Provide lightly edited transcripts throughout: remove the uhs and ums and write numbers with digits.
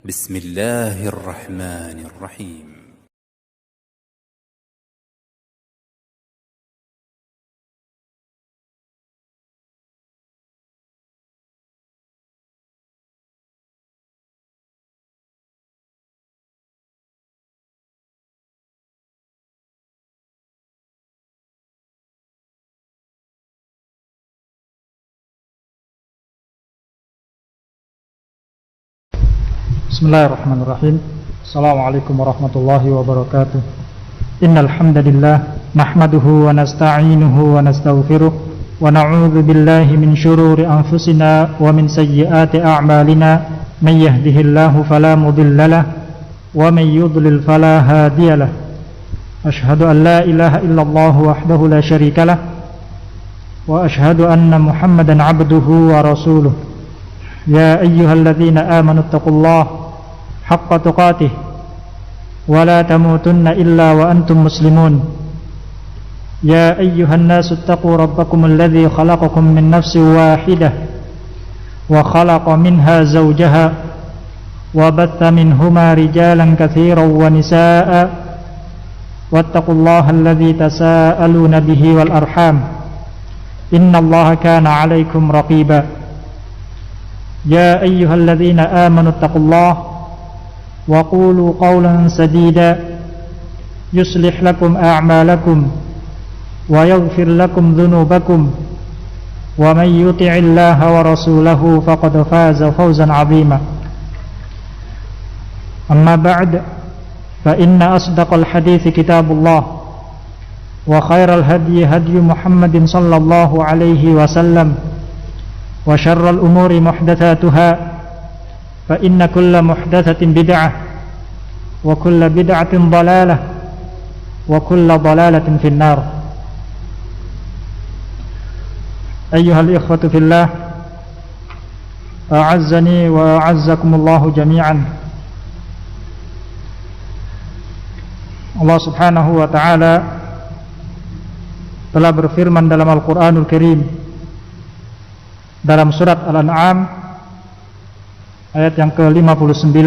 بسم الله الرحمن الرحيم. Bismillahirrahmanirrahim. Assalamualaikum warahmatullahi wabarakatuh. Innal hamdalillah nahmaduhu wa nasta'inuhu wa nastaghfiruh wa na'udzu billahi min shururi anfusina wa min sayyiati a'malina. May yahdihillahu fala mudilla lahu wa may yudlil fala hadiya lahu. Ashhadu an la ilaha illallah wahdahu la syarika lahu wa ashhadu anna Muhammadan 'abduhu wa rasuluh. Ya ayyuhalladzina amanu taqullaha haqqa tuqatih wa la tamutunna illa wa antum muslimun. Ya ayyuhan nasu taqu rabbakum alladhi khalaqakum min nafsin wahidah wa khalaqa minha zawjaha wa batha minhuma rijalan katsiran wa nisaa'a wattaqullaha alladhi tasaaluna bihi wal arham innallaha kana 'alaykum raqiba. Ya ayyuhalladzina amanu taqullaha وقولوا قولا سديدا يصلح لكم أعمالكم ويغفر لكم ذنوبكم ومن يطع الله ورسوله فقد فاز فوزا عظيما. أما بعد فإن أصدق الحديث كتاب الله وخير الهدي هدي محمد صلى الله عليه وسلم وشر الأمور محدثاتها فإن كل محدثة بدعة وكل بدعة ضلالة وكل ضلالة في النار. أيها الإخوة في الله أعزني وأعزكم الله جميعا. Allah subhanahu wa ta'ala telah berfirman dalam Al-Quranul Karim dalam surat Al-An'am ayat yang ke-59,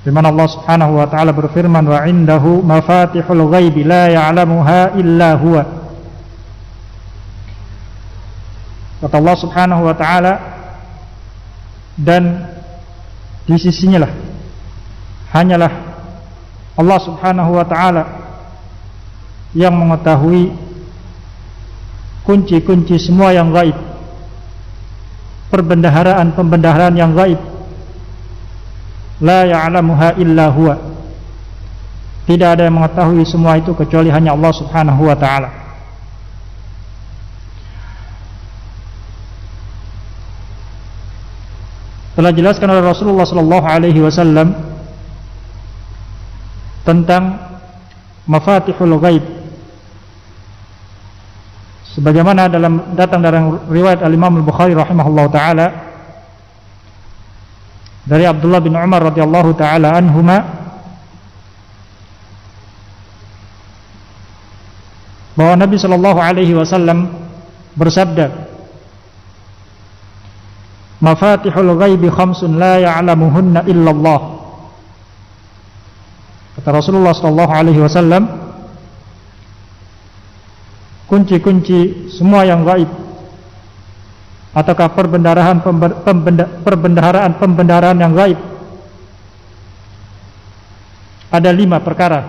di mana Allah Subhanahu wa taala berfirman, wa indahu mafatihul ghaibi la ya'lamuha illa huwa. Kata Allah Subhanahu wa taala, dan di sisinya lah hanyalah Allah Subhanahu wa taala yang mengetahui kunci-kunci semua yang gaib, pembendaharaan yang gaib. La ya'lamuha illa huwa. Tidak ada yang mengetahui semua itu kecuali hanya Allah Subhanahu wa ta'ala. Telah jelaskan oleh Rasulullah sallallahu alaihi wasallam tentang mafatihul ghaib, sebagaimana datang dalam riwayat Al-Imam Al-Bukhari rahimahullah ta'ala dari Abdullah bin Umar radhiyallahu ta'ala anhuma, bahwa Nabi sallallahu alaihi wasallam bersabda, mafatihul ghaibi khamsun la ya'lamuhunna illallah. Kata Rasulullah sallallahu alaihi wasallam, kunci-kunci semua yang gaib ataukah pembendaharaan yang gaib, ada 5 perkara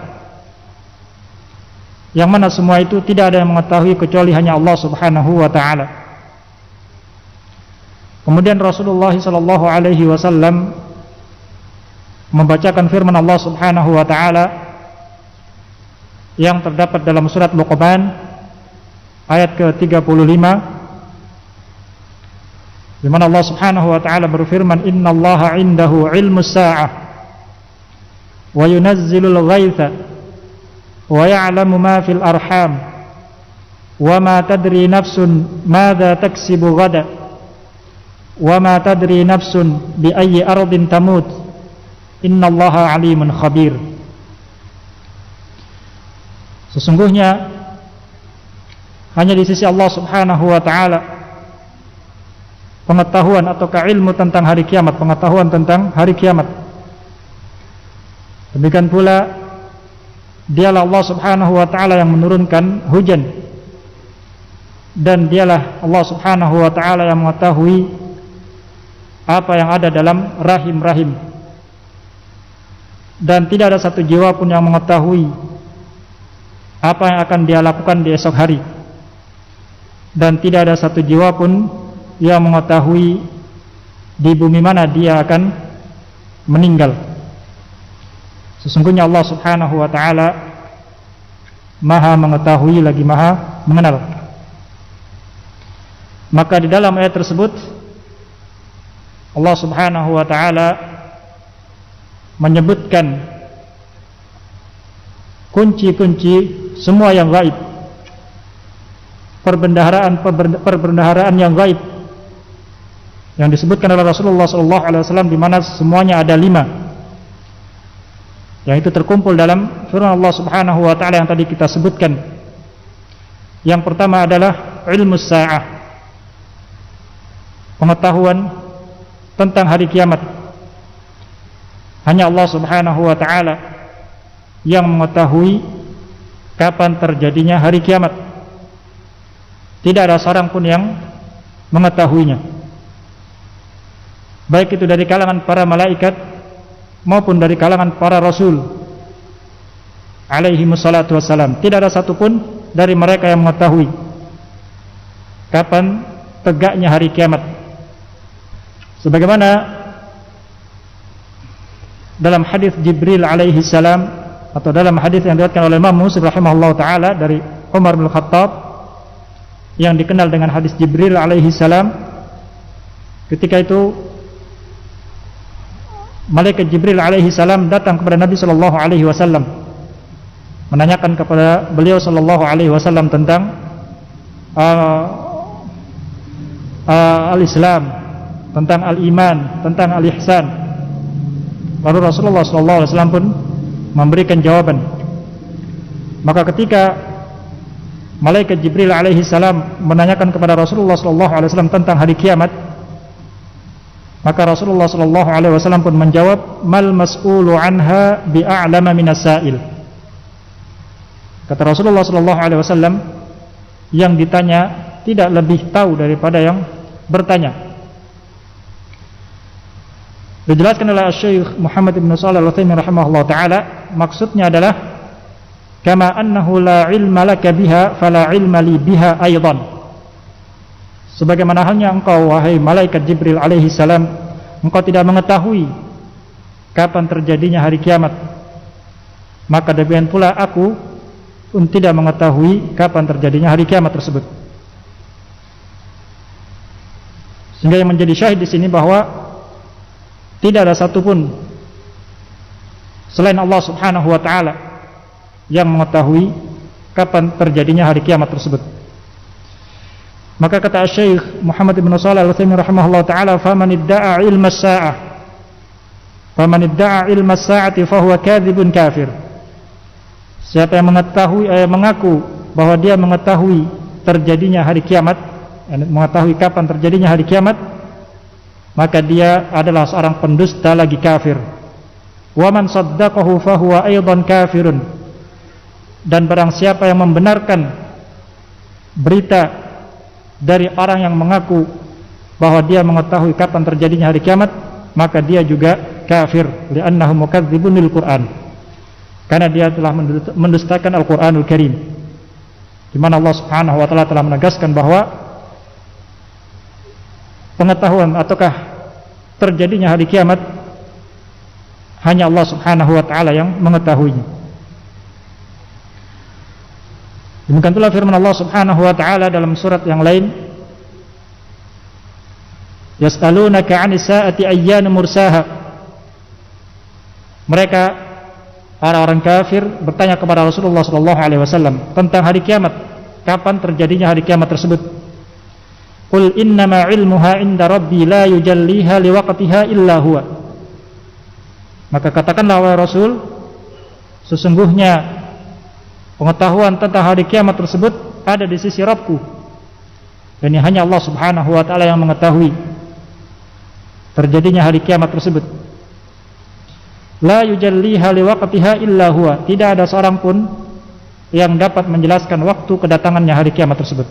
yang mana semua itu tidak ada yang mengetahui kecuali hanya Allah Subhanahu wa ta'ala. Kemudian Rasulullah sallallahu alaihi wasallam membacakan firman Allah Subhanahu wa ta'ala yang terdapat dalam surat Luqman ayat ke-35, di mana Allah Subhanahu wa ta'ala berfirman, innallaha 'indahu 'ilmus sa'ah wa yunazzilul ghaitha wa ya'lamu ma fil arham wa ma tadri nafsun madza taksibu ghada wa ma tadri nafsun bi ayyi ardin tamut innallaha 'alimun khabir. Sesungguhnya hanya di sisi Allah Subhanahu wa ta'ala pengetahuan ataukah ilmu tentang hari kiamat, pengetahuan tentang hari kiamat. Demikian pula dialah Allah Subhanahu wa ta'ala yang menurunkan hujan, dan dialah Allah Subhanahu wa ta'ala yang mengetahui apa yang ada dalam rahim-rahim, dan tidak ada satu jiwa pun yang mengetahui apa yang akan dia lakukan di esok hari, dan tidak ada satu jiwa pun yang mengetahui di bumi mana dia akan meninggal. Sesungguhnya Allah Subhanahu wa ta'ala Maha mengetahui lagi Maha mengenal. Maka di dalam ayat tersebut Allah Subhanahu wa ta'ala menyebutkan kunci-kunci semua yang gaib, perbendaharaan yang gaib yang disebutkan oleh Rasulullah SAW, di mana semuanya ada 5, yang itu terkumpul dalam firman Allah Subhanahu wa ta'ala yang tadi kita sebutkan. Yang pertama adalah ilmu sa'ah, pengetahuan tentang hari kiamat. Hanya Allah Subhanahu wa ta'ala yang mengetahui kapan terjadinya hari kiamat. Tidak ada seorang pun yang mengetahuinya, baik itu dari kalangan para malaikat maupun dari kalangan para rasul alaihi wassalatu wassalam. Tidak ada satupun dari mereka yang mengetahui kapan tegaknya hari kiamat. Sebagaimana dalam hadis Jibril alaihi salam, atau dalam hadis yang diriwayatkan oleh Imam Muslim rahimahullah taala dari Umar bin Khattab, yang dikenal dengan hadis Jibril alaihi salam. Ketika itu malaikat Jibril alaihi salam datang kepada Nabi sallallahu alaihi wasallam, menanyakan kepada beliau sallallahu alaihi wasallam tentang al-Islam, tentang al-iman, tentang al-ihsan. Lalu Rasulullah sallallahu alaihi wasallam pun memberikan jawaban. Maka ketika malaikat Jibril alaihi salam menanyakan kepada Rasulullah sallallahu alaihi wasallam tentang hari kiamat, maka Rasulullah sallallahu alaihi wasallam pun menjawab, mal mas'ulu anha bi'a'lama minas sa'il. Kata Rasulullah sallallahu alaihi wasallam, yang ditanya tidak lebih tahu daripada yang bertanya. Dijelaskan oleh Syekh Muhammad ibn Shalih Al-Utsaimin rahimahullah taala, maksudnya adalah kama annahu la ilma laka biha fala ilma li biha aidan. Sebagaimana halnya engkau wahai malaikat Jibril alaihi salam, engkau tidak mengetahui kapan terjadinya hari kiamat, maka demikian pula aku pun tidak mengetahui kapan terjadinya hari kiamat tersebut. Sehingga yang menjadi syahid di sini bahwa tidak ada satupun selain Allah Subhanahu wa ta'ala yang mengetahui kapan terjadinya hari kiamat tersebut. Maka kata Syekh Muhammad ibn Shalih Al-Utsaimin rahimahullah taala, faman idda'a ilma as-sa'ah faman idda'a ilma as-sa'ati fa huwa kadzibun kafir. Siapa yang mengaku bahwa dia mengetahui terjadinya hari kiamat, mengetahui kapan terjadinya hari kiamat, maka dia adalah seorang pendusta lagi kafir. Wa man saddaqahu fa huwa aidan kafirun. Dan barang siapa yang membenarkan berita dari orang yang mengaku bahwa dia mengetahui kapan terjadinya hari kiamat, maka dia juga kafir, li'annahu mukadzibun lil Qur'an, karena dia telah mendustakan Al-Qur'anul Karim, di mana Allah Subhanahu wa taala telah menegaskan bahwa pengetahuan ataukah terjadinya hari kiamat hanya Allah Subhanahu wa taala yang mengetahuinya. Demikian pula firman Allah Subhanahu wa taala dalam surat yang lain, yas'alunaka 'anis sa'ati ayyana mursaha. Mereka orang-orang kafir bertanya kepada Rasulullah sallallahu alaihi wasallam tentang hari kiamat, kapan terjadinya hari kiamat tersebut. Qul innama 'ilmuha 'inda rabbi la yujalliha liwaqtiha illa huwa. Maka katakanlah wahai Rasul, sesungguhnya pengetahuan tentang hari kiamat tersebut ada di sisi Rabbku, dan hanya Allah Subhanahu wa taala yang mengetahui terjadinya hari kiamat tersebut. La yujalliha liwaqtiha illa huwa, tidak ada seorang pun yang dapat menjelaskan waktu kedatangannya hari kiamat tersebut.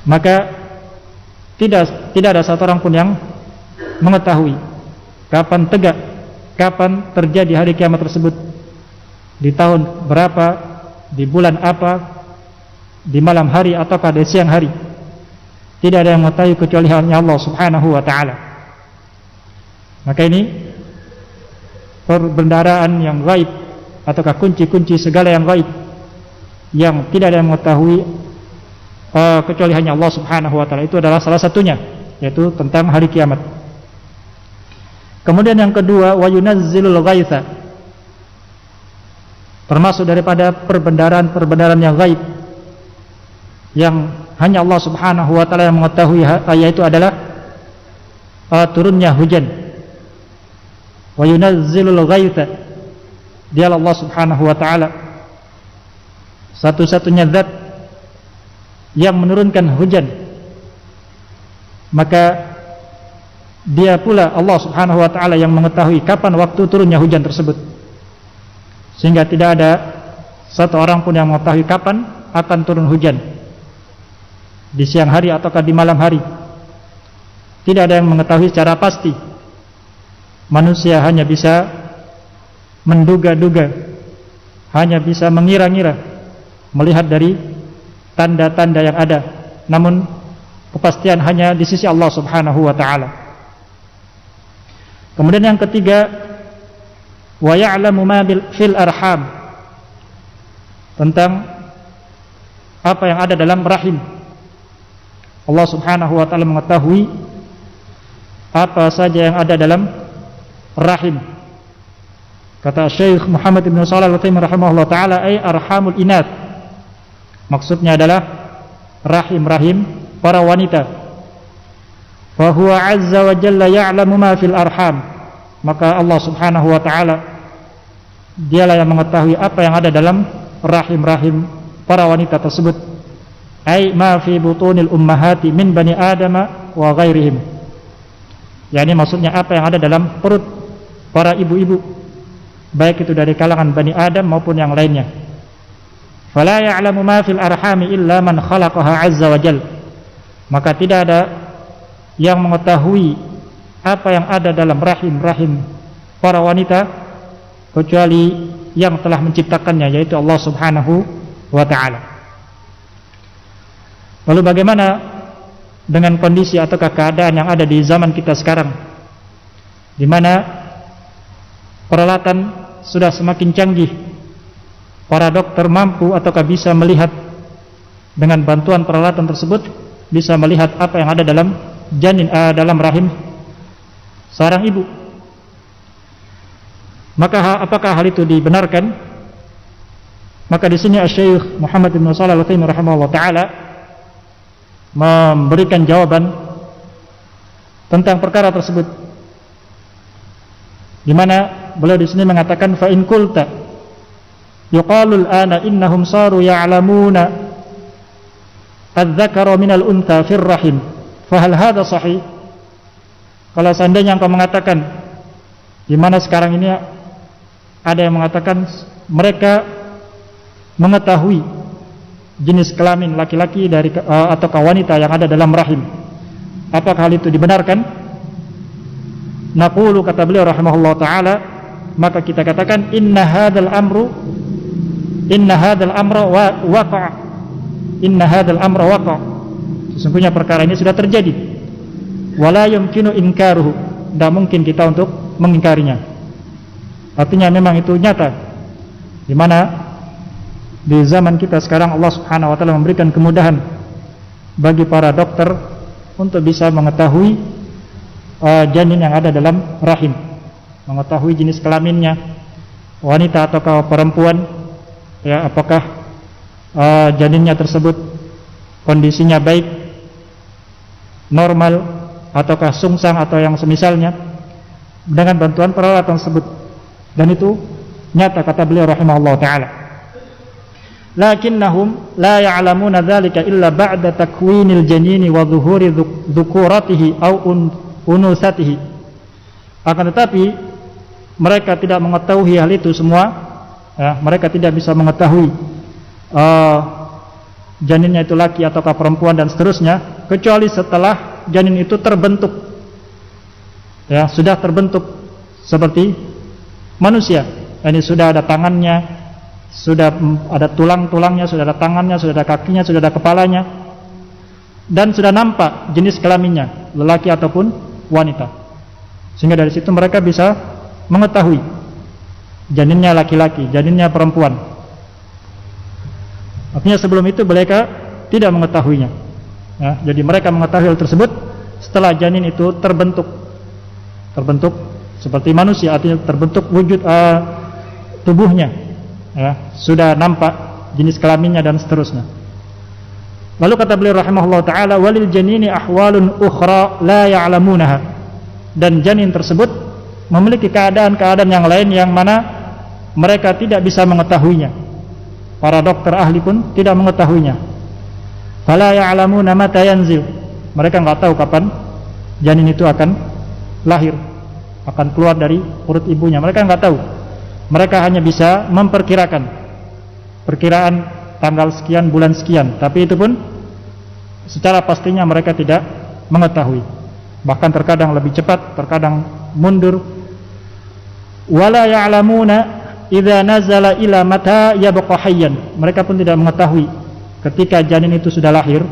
Maka tidak ada satu orang pun yang mengetahui kapan terjadi hari kiamat tersebut, di tahun berapa, di bulan apa, di malam hari ataukah di siang hari. Tidak ada yang mengetahui kecuali hanya Allah Subhanahu wa ta'ala. Maka ini perbendaharaan yang gaib ataukah kunci-kunci segala yang gaib yang tidak ada yang mengetahui kecuali hanya Allah Subhanahu wa ta'ala. Itu adalah salah satunya, yaitu tentang hari kiamat. Kemudian yang kedua, wa yunazzilul ghaitha, termasuk daripada perbendaharaan yang gaib yang hanya Allah Subhanahu wa ta'ala yang mengetahui, yaitu adalah turunnya hujan. Wa yunazzilul ghaitha, dia Allah Subhanahu wa ta'ala satu-satunya zat yang menurunkan hujan. Maka dia pula Allah Subhanahu wa ta'ala yang mengetahui kapan waktu turunnya hujan tersebut, sehingga tidak ada satu orang pun yang mengetahui kapan akan turun hujan, di siang hari ataukah di malam hari. Tidak ada yang mengetahui secara pasti. Manusia hanya bisa menduga-duga, hanya bisa mengira-ngira, melihat dari tanda-tanda yang ada, namun kepastian hanya di sisi Allah Subhanahu wa ta'ala. Kemudian yang ketiga, wa ya'lamu ma fil arham, tentang apa yang ada dalam rahim. Allah Subhanahu wa ta'ala mengetahui apa saja yang ada dalam rahim. Kata Syekh Muhammad ibn Shalih Al-Utsaimin rahimahullah ta'ala, ay arhamul inath, maksudnya adalah rahim-rahim para wanita. Fa huwa azza wa jalla ya'lamu ma fil arham, maka Allah Subhanahu wa ta'ala dialah yang mengetahui apa yang ada dalam rahim-rahim para wanita tersebut. Ai ma fi butunil ummahati min bani adama wa ghairihim, yakni maksudnya apa yang ada dalam perut para ibu-ibu, baik itu dari kalangan Bani Adam maupun yang lainnya. Fala ya'lamu ma fil arhami illa man khalaqaha azza wa jal, maka tidak ada yang mengetahui apa yang ada dalam rahim-rahim para wanita kecuali yang telah menciptakannya, yaitu Allah Subhanahu wa ta'ala. Lalu bagaimana dengan kondisi ataukah keadaan yang ada di zaman kita sekarang, di mana peralatan sudah semakin canggih? Para dokter mampu ataukah bisa melihat dengan bantuan peralatan tersebut, bisa melihat apa yang ada dalam janin, dalam rahim seorang ibu. Maka apakah hal itu dibenarkan? Maka di sini Syekh Muhammad bin Shalih Al-Utsaimin rahimahullah taala memberikan jawaban tentang perkara tersebut, di mana beliau di sini mengatakan, fa in qulta yuqalu al-ana innahum saru ya'lamuna adz-dzakara minal untha fir rahim fa hal hadha sahih? Kalau seandainya engkau mengatakan, di mana sekarang ini ada yang mengatakan mereka mengetahui jenis kelamin laki-laki dari atau wanita yang ada dalam rahim, apakah hal itu dibenarkan? Naqulu, kata beliau rahimahullah taala, maka kita katakan, inna hadzal amra waqa, sesungguhnya perkara ini sudah terjadi. Wala yumkinu inkaruhu, tidak mungkin kita untuk mengingkarinya. Artinya memang itu nyata, di mana di zaman kita sekarang Allah Subhanahu wa ta'ala memberikan kemudahan bagi para dokter untuk bisa mengetahui janin yang ada dalam rahim, mengetahui jenis kelaminnya, wanita atau perempuan, ya, apakah janinnya tersebut kondisinya baik, normal, ataukah sungsang atau yang semisalnya, dengan bantuan peralatan tersebut. Dan itu nyata, kata beliau rahimahullah ta'ala. lakinnahum la ya'lamuna dzalika illa ba'da takwinil janini wa dhuhuri dzukuratihi aw unusatihi. Akan tetapi mereka tidak mengetahui hal itu semua, ya, mereka tidak bisa mengetahui janinnya itu laki ataukah perempuan dan seterusnya, kecuali setelah janin itu terbentuk, ya, sudah terbentuk seperti manusia. Ini sudah ada tangannya, sudah ada tulang-tulangnya, sudah ada tangannya, sudah ada kakinya, sudah ada kepalanya, dan sudah nampak jenis kelaminnya, lelaki ataupun wanita. Sehingga dari situ mereka bisa mengetahui janinnya laki-laki, janinnya perempuan. Artinya sebelum itu mereka tidak mengetahuinya, ya, jadi mereka mengetahui hal tersebut setelah janin itu terbentuk seperti manusia, artinya terbentuk wujud tubuhnya, ya, sudah nampak jenis kelaminnya dan seterusnya. Lalu kata beliau rahimahullah ta'ala, walil janini ahwalun ukhra la ya'lamunaha, dan janin tersebut memiliki keadaan-keadaan yang lain yang mana mereka tidak bisa mengetahuinya. Para dokter ahli pun tidak mengetahuinya. Fala ya'lamuna mata yanzil, mereka enggak tahu kapan janin itu akan lahir, akan keluar dari perut ibunya. Mereka enggak tahu. Mereka hanya bisa memperkirakan tanggal sekian, bulan sekian, tapi itu pun secara pastinya mereka tidak mengetahui. Bahkan terkadang lebih cepat, terkadang mundur. Wala ya'lamuna idza nazala ila mata yabqa hayyan, mereka pun tidak mengetahui ketika janin itu sudah lahir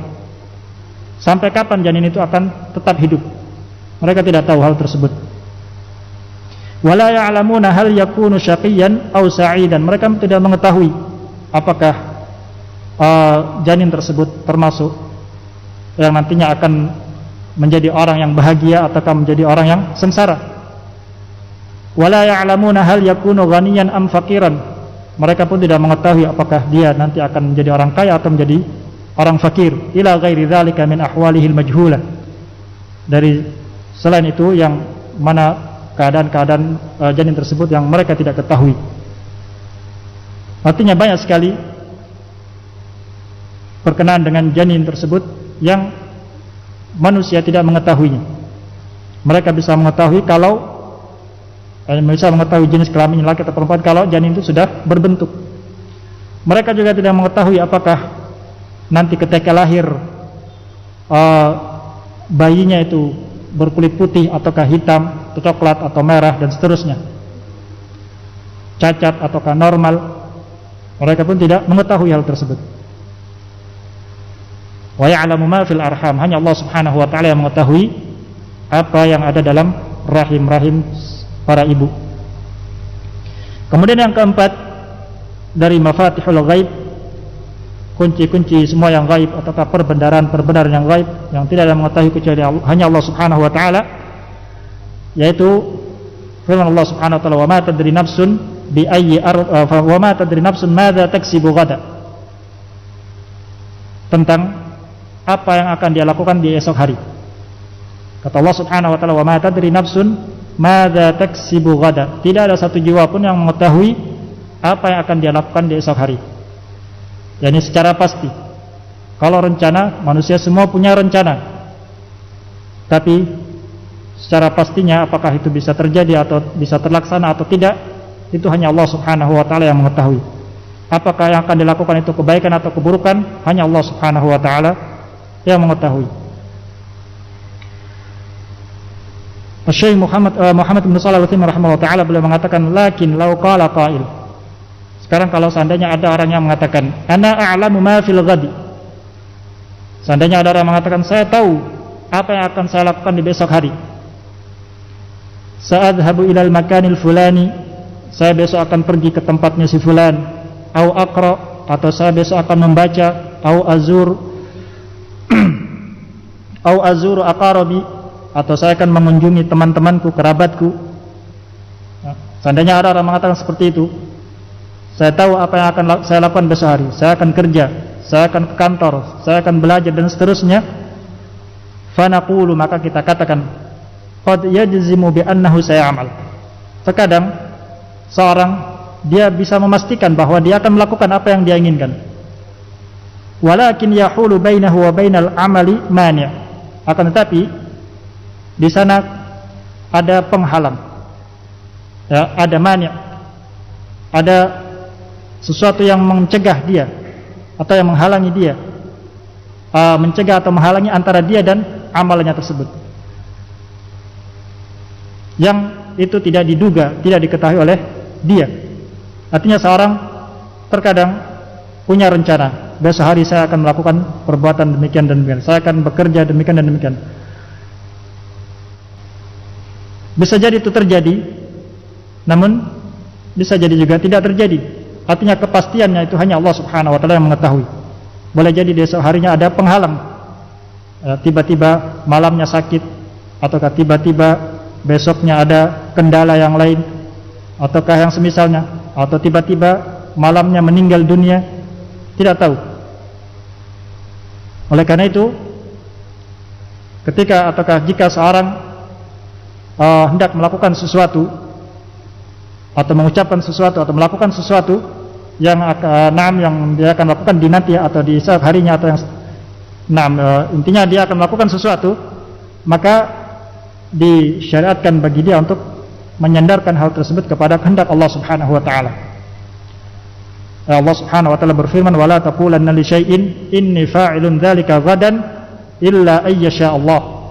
sampai kapan janin itu akan tetap hidup. Mereka tidak tahu hal tersebut. Wala ya'lamuna hal yakunu syaqiyan aw sa'idan, mereka tidak mengetahui apakah janin tersebut termasuk yang nantinya akan menjadi orang yang bahagia ataukah menjadi orang yang sengsara. Wala ya'lamuna hal yakunu ghaniyan am faqiran, mereka pun tidak mengetahui apakah dia nanti akan menjadi orang kaya atau menjadi orang fakir. Ila ghairi dzalika min ahwalihil majhulah, dari selain itu yang mana keadaan-keadaan janin tersebut yang mereka tidak ketahui. Artinya banyak sekali berkenaan dengan janin tersebut yang manusia tidak mengetahuinya. Mereka bisa mengetahui jenis kelamin laki atau perempuan kalau janin itu sudah berbentuk. Mereka juga tidak mengetahui apakah nanti ketika lahir bayinya itu berkulit putih ataukah hitam, atau coklat atau merah dan seterusnya, cacat ataukah normal. Mereka pun tidak mengetahui hal tersebut. Wa ya'lamu ma fil arham, hanya Allah Subhanahu wa taala yang mengetahui apa yang ada dalam rahim-rahim para ibu. Kemudian yang keempat dari mafatihul ghaib, kunci-kunci semua yang gaib ataukah perbendaharaan yang gaib yang tidak ada mengetahui kecuali hanya Allah Subhanahu wa taala, yaitu firman Allah Subhanahu wa taala, wa ma tadri nafsun bi ayyi wa ma tadri nafsun madza taksibu ghada, tentang apa yang akan dia lakukan di esok hari. Kata Allah Subhanahu wa taala, wa ma tadri nafsun madza taksibu ghada, tidak ada satu jiwa pun yang mengetahui apa yang akan dia lakukan di esok hari. Yani secara pasti. Kalau rencana, manusia semua punya rencana, tapi secara pastinya apakah itu bisa terjadi atau bisa terlaksana atau tidak, itu hanya Allah Subhanahu wa taala yang mengetahui. Apakah yang akan dilakukan itu kebaikan atau keburukan, hanya Allah Subhanahu wa taala yang mengetahui. Syekh Muhammad bin Shalih Al-Utsaimin rahimahullah taala beliau mengatakan, lakin law qala qail, sekarang kalau seandainya ada orang yang mengatakan ana a'lamu ma fil ghadi, seandainya ada orang yang mengatakan saya tahu apa yang akan saya lakukan di besok hari, sa'adhabu ilal makanil fulani, saya besok akan pergi ke tempatnya si fulan, au aqra, atau saya besok akan membaca, au azuru aqarabi, atau saya akan mengunjungi teman-temanku, kerabatku. Seandainya ada orang mengatakan seperti itu, saya tahu apa yang akan saya lakukan besok hari, saya akan kerja, saya akan ke kantor, saya akan belajar dan seterusnya. Fanaqulu, maka kita katakan, qad yajzimu bi annahu saya'mal. Terkadang seorang dia bisa memastikan bahwa dia akan melakukan apa yang dia inginkan. Walakin yahulu bainahu wa bainal amali mani'. Akan tetapi di sana ada penghalang. Ya, ada mani'. Ada sesuatu yang mencegah dia atau yang menghalangi dia, mencegah atau menghalangi antara dia dan amalannya tersebut, yang itu tidak diduga, tidak diketahui oleh dia. Artinya seorang terkadang punya rencana, besok hari saya akan melakukan perbuatan demikian dan demikian, saya akan bekerja demikian dan demikian. Bisa jadi itu terjadi, namun bisa jadi juga tidak terjadi. Artinya kepastiannya itu hanya Allah Subhanahu wa taala yang mengetahui. Boleh jadi besok harinya ada penghalang, tiba-tiba malamnya sakit, ataukah tiba-tiba besoknya ada kendala yang lain, ataukah yang semisalnya, atau tiba-tiba malamnya meninggal dunia, tidak tahu. Oleh karena itu, ketika ataukah jika seorang hendak melakukan sesuatu atau mengucapkan sesuatu atau melakukan sesuatu yang dia akan lakukan di nanti atau di esok harinya, atau yang intinya dia akan melakukan sesuatu, maka disyariatkan bagi dia untuk menyandarkan hal tersebut kepada kehendak Allah Subhanahu wa taala. Allah Subhanahu wa taala berfirman, "Wala taqulanna li syai'in inni fa'ilun dzalika ghadan illa ayyasha Allah."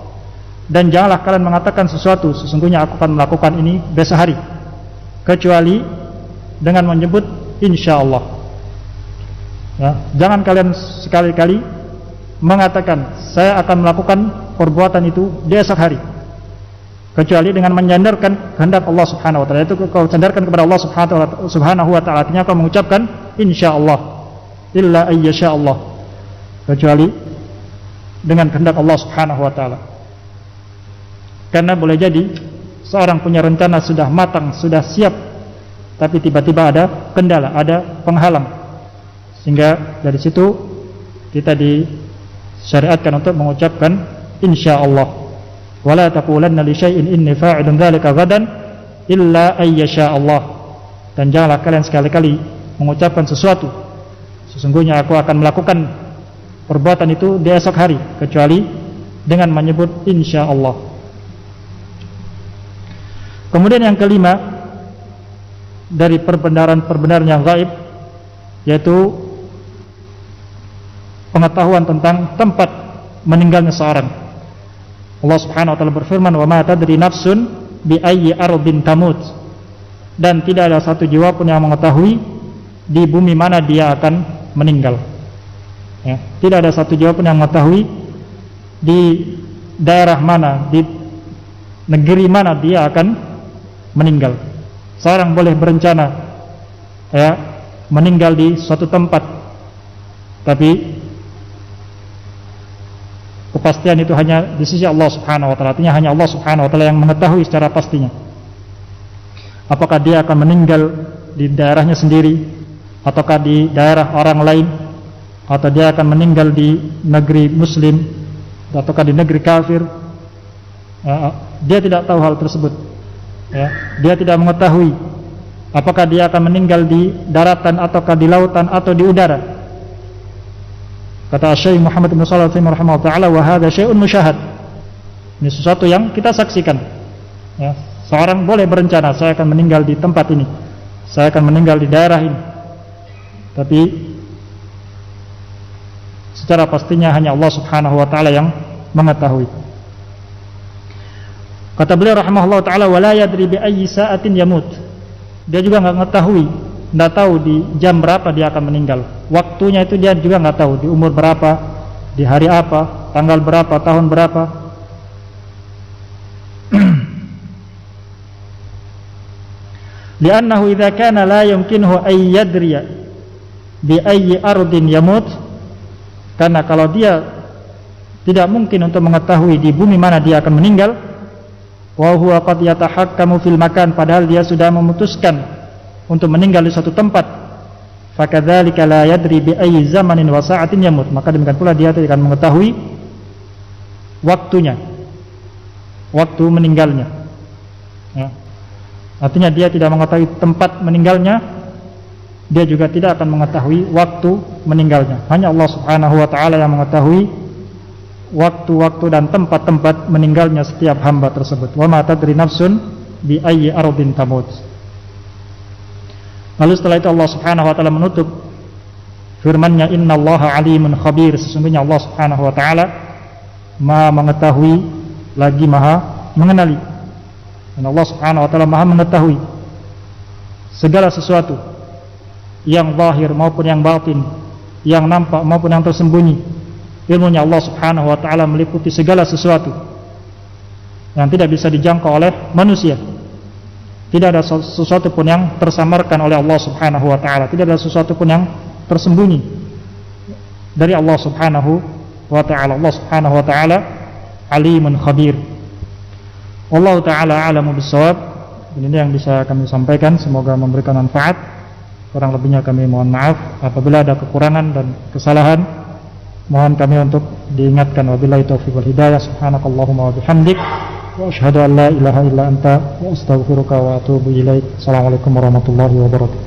Dan janganlah kalian mengatakan sesuatu, sesungguhnya aku akan melakukan ini besok hari, kecuali dengan menyebut insyaallah. Ya, jangan kalian sekali-kali mengatakan saya akan melakukan perbuatan itu di esok hari, kecuali dengan menyandarkan kehendak Allah Subhanahu wa taala. Itu kau sandarkan kepada Allah Subhanahu wa taala, artinya kau mengucapkan insyaallah, illa ayyasha Allah, kecuali dengan kehendak Allah Subhanahu wa taala. Karena boleh jadi seorang punya rencana sudah matang, sudah siap, tapi tiba-tiba ada kendala, ada penghalang, sehingga dari situ kita disyariatkan untuk mengucapkan insyaallah. Wala taqulanna li syai'in inni fa'ilun dzalika ghadan illa ayyasha Allah. Dan janganlah kalian sekali-kali mengucapkan sesuatu, sesungguhnya aku akan melakukan perbuatan itu di esok hari, kecuali dengan menyebut insyaallah. Kemudian yang kelima dari perbenaran yang gaib, yaitu pengetahuan tentang tempat meninggalnya seorang. Allah Subhanahu wa taala berfirman, "Wa ma tadri nafsun bi ayyi ardin tamut." Dan tidak ada satu jiwa pun yang mengetahui di bumi mana dia akan meninggal. Ya, tidak ada satu jiwa pun yang mengetahui di daerah mana, di negeri mana dia akan meninggal. Seorang boleh berencana ya meninggal di suatu tempat, tapi kepastian itu hanya di sisi Allah Subhanahu wa taala. Artinya hanya Allah Subhanahu wa taala yang mengetahui secara pastinya. Apakah dia akan meninggal di daerahnya sendiri, ataukah di daerah orang lain, atau dia akan meninggal di negeri muslim, ataukah di negeri kafir. Dia tidak tahu hal tersebut. Ya, dia tidak mengetahui apakah dia akan meninggal di daratan, ataukah di lautan, atau di udara. Kata Syekh Muhammad bin Shalih Al-Utsaimin rahimahullah taala, wa hadza syai'un musyahad. Ini sesuatu yang kita saksikan. Ya, seorang boleh berencana, saya akan meninggal di tempat ini, saya akan meninggal di daerah ini, tapi secara pastinya hanya Allah Subhanahu wa taala yang mengetahui. Kata beliau rahimahullah taala, wala yadri bi ayyi sa'atin yamut. Dia juga enggak tahu di jam berapa dia akan meninggal. Waktunya itu dia juga enggak tahu, di umur berapa, di hari apa, tanggal berapa, tahun berapa. Li'annahu idza kana la yumkinuhu ay yadriya bi ayyi ardin yamut. Karena kalau dia tidak mungkin untuk mengetahui di bumi mana dia akan meninggal, wa huwa qad yatahakkamu fil makan, padahal dia sudah memutuskan untuk meninggal di suatu tempat, fakadzalika la yadri bi ayyi zamanin wa sa'atin yamut, maka demikian pula dia tidak akan mengetahui waktunya, waktu meninggalnya. Ya. Artinya dia tidak mengetahui tempat meninggalnya, dia juga tidak akan mengetahui waktu meninggalnya. Hanya Allah Subhanahu wa taala yang mengetahui waktu-waktu dan tempat-tempat meninggalnya setiap hamba tersebut. Wa ma tadri nafsun bi ayyi ardin tamut. Lalu setelah itu Allah Subhanahu wa taala menutup firman-Nya, innallaha alimun khabir, sesungguhnya Allah Subhanahu wa taala Maha mengetahui lagi Maha mengenali. Dan Allah Subhanahu wa taala Maha mengetahui segala sesuatu yang zahir maupun yang batin, yang nampak maupun yang tersembunyi. Ilmunya Allah Subhanahu wa taala meliputi segala sesuatu yang tidak bisa dijangkau oleh manusia. Tidak ada sesuatu pun yang tersamarkan oleh Allah Subhanahu wa taala, tidak ada sesuatu pun yang tersembunyi dari Allah Subhanahu wa taala. Allah Subhanahu wa taala alimun khabir. Wallahu taala a'lamu bissawab. Ini yang bisa kami sampaikan, semoga memberikan manfaat. Kurang lebihnya kami mohon maaf. Apabila ada kekurangan dan kesalahan, mohon kami untuk diingatkan. Wabillahi taufiq wal hidayah. Subhanakallahumma wa bihamdik, wa asyhadu an la ilaha illa anta, wa astaghfiruka wa atubu ilaik. Assalamualaikum warahmatullahi wabarakatuh.